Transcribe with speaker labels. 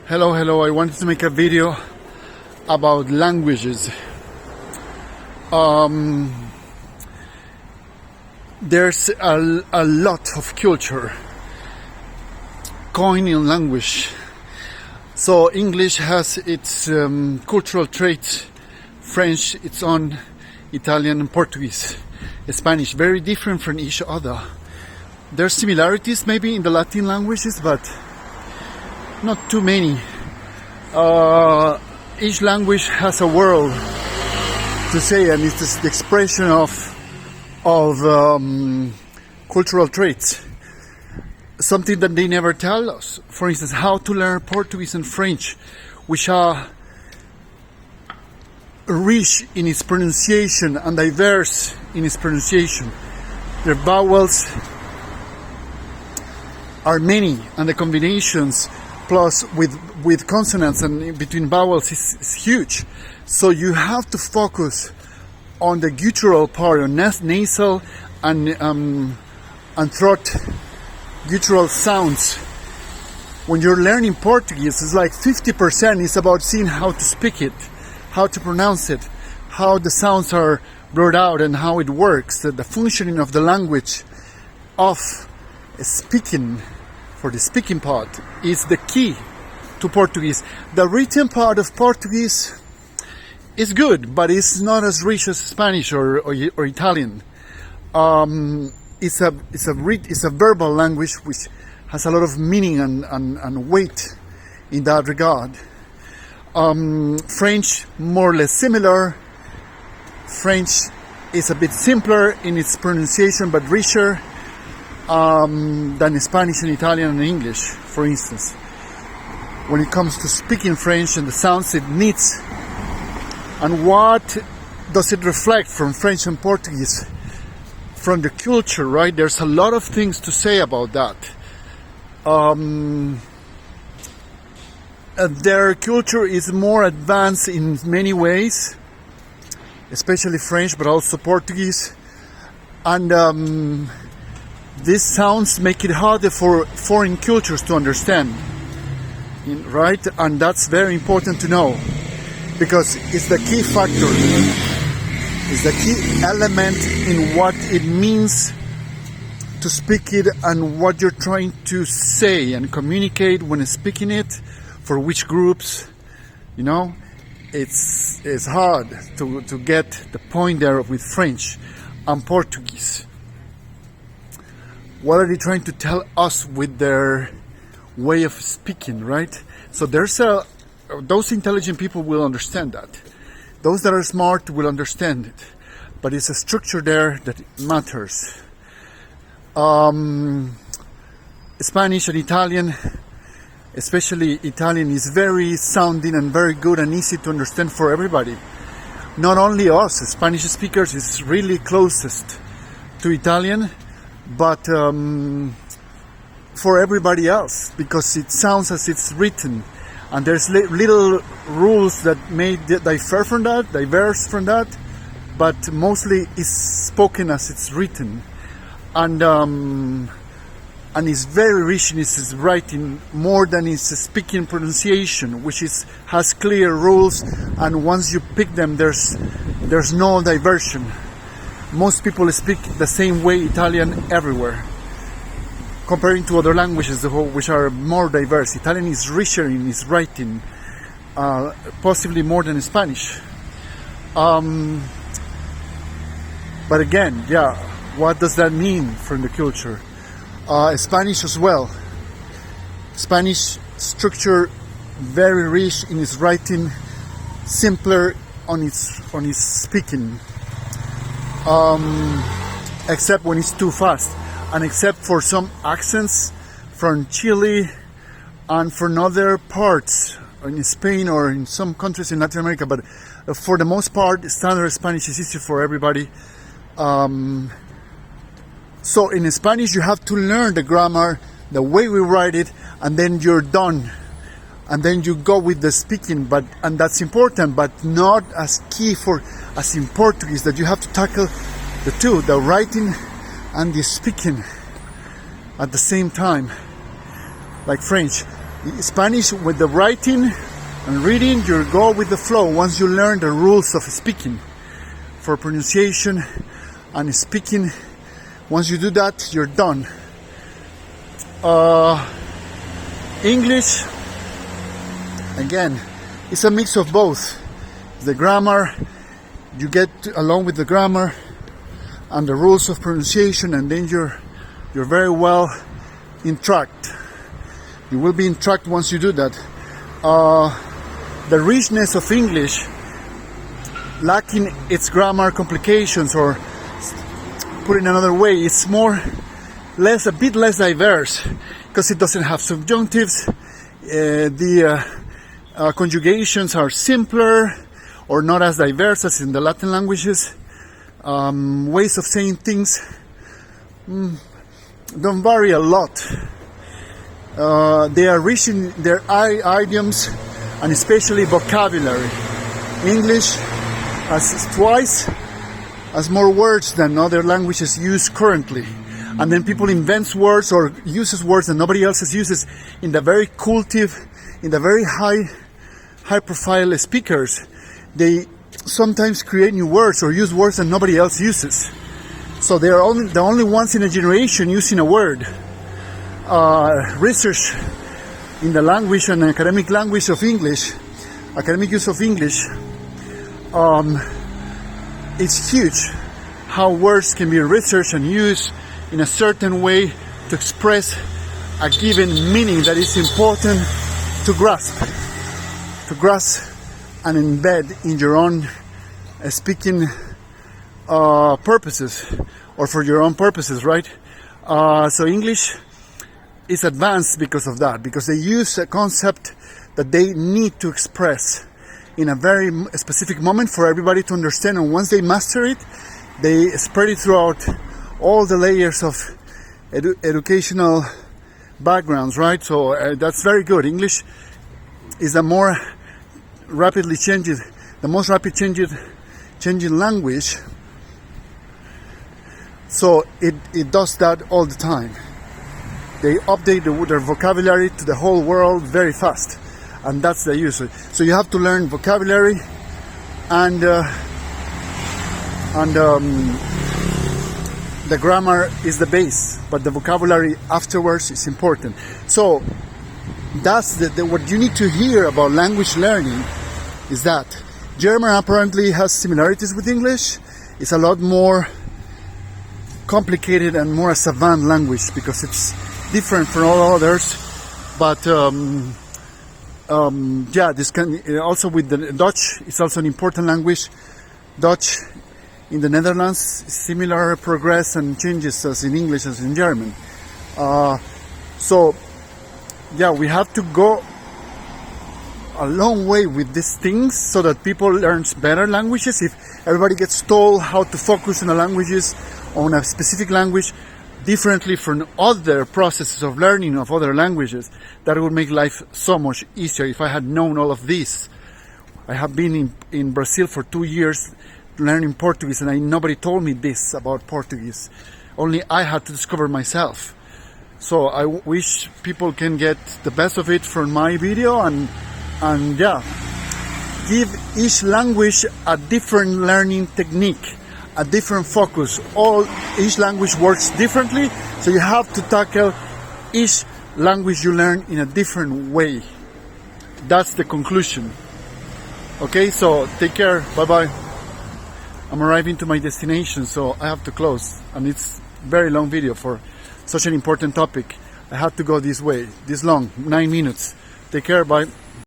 Speaker 1: Hello. I wanted to make a video about languages. There's a lot of culture going in language. So English has its cultural traits, French its own, Italian and Portuguese, Spanish, very different from each other. There's similarities maybe in the Latin languages, but not too many. Each language has a word to say, and it's the expression of cultural traits. Something that they never tell us. For instance, how to learn Portuguese and French, which are rich in its pronunciation and diverse in its pronunciation. Their vowels are many, and the combinations plus with consonants and between vowels is huge. So you have to focus on the guttural part, on nasal and throat guttural sounds. When you're learning Portuguese, it's like 50% is about seeing how to speak it, how to pronounce it, how the sounds are brought out and how it works, the functioning of the language of speaking. For the speaking part is the key to Portuguese. The written part of Portuguese is good, but it's not as rich as Spanish or Italian. It's a verbal language which has a lot of meaning and weight in that regard. French, more or less similar. French is a bit simpler in its pronunciation, but richer than Spanish and Italian and English, for instance. When it comes to speaking French and the sounds it needs, and what does it reflect from French and Portuguese, from the culture, right? There's a lot of things to say about that. Their culture is more advanced in many ways, especially French, but also Portuguese. And these sounds make it harder for foreign cultures to understand, right? And that's very important to know, because it's the key factor, it's the key element in what it means to speak it and what you're trying to say and communicate when speaking it, for which groups, you know. It's hard to get the point there with French and Portuguese. What are they trying to tell us with their way of speaking, right? So those intelligent people will understand that. Those that are smart will understand it. But it's a structure there that matters. Spanish and Italian, especially Italian, is very sounding and very good and easy to understand for everybody. Not only us, Spanish speakers, is really closest to Italian, but for everybody else, because it sounds as it's written, and there's little rules that may diverse from that, but mostly it's spoken as it's written, and it's very rich in its writing, more than its speaking pronunciation, which has clear rules, and once you pick them, there's no diversion. Most people speak the same way Italian everywhere, comparing to other languages which are more diverse. Italian is richer in its writing, possibly more than Spanish. But again, what does that mean from the culture? Spanish as well. Spanish structure very rich in its writing, simpler on its speaking. Except when it's too fast, and except for some accents from Chile and from other parts in Spain or in some countries in Latin America, but for the most part, standard Spanish is easy for everybody. So in Spanish, you have to learn the grammar, the way we write it, and then you're done. And then you go with the speaking, and that's important, but not as key as in Portuguese, that you have to tackle the two, the writing and the speaking at the same time, like French. Spanish with the writing and reading, you go with the flow. Once you learn the rules of speaking for pronunciation and speaking, once you do that, you're done. English, again, it's a mix of both. The grammar, you get along with the grammar and the rules of pronunciation, and then you're very well in track. You will be in track once you do that. The richness of English, lacking its grammar complications, or put in another way, it's a bit less diverse because it doesn't have subjunctives. The conjugations are simpler or not as diverse as in the Latin languages. Ways of saying things don't vary a lot. They are rich in their idioms and especially vocabulary. English has twice as more words than other languages use currently. And then people invent words or uses words that nobody else uses. In the very cultive, in the very high profile speakers, they sometimes create new words or use words that nobody else uses. So they are the only ones in a generation using a word. Research in the language and academic language of English, academic use of English, it's huge how words can be researched and used in a certain way to express a given meaning that is important to grasp and embed in your own speaking purposes, or for your own purposes, right? So English is advanced because of that, because they use a concept that they need to express in a very specific moment for everybody to understand, and once they master it, they spread it throughout all the layers of educational backgrounds, right? So that's very good. English is the most rapid changing language. So it does that all the time. They update their vocabulary to the whole world very fast, and that's the use. So you have to learn vocabulary and the grammar is the base, but the vocabulary afterwards is important. So that's what you need to hear about language learning, is that German apparently has similarities with English. It's a lot more complicated and more a savant language because it's different from all others. But yeah, this can also with the Dutch. It's also an important language. Dutch in the Netherlands, similar progress and changes as in English as in German. So yeah, we have to go a long way with these things so that people learn better languages. If everybody gets told how to focus on on a specific language differently from other processes of learning of other languages, that would make life so much easier. If I had known all of this, I have been in Brazil for 2 years learning Portuguese, and nobody told me this about Portuguese. Only I had to discover myself. So I wish people can get the best of it from my video, and yeah, give each language a different learning technique, a different focus. Each language works differently, so you have to tackle each language you learn in a different way. That's the conclusion. Okay, so take care, bye bye. I'm arriving to my destination, so I have to close, and it's a very long video for such an important topic. I have to go this way, this long, 9 minutes. Take care, bye.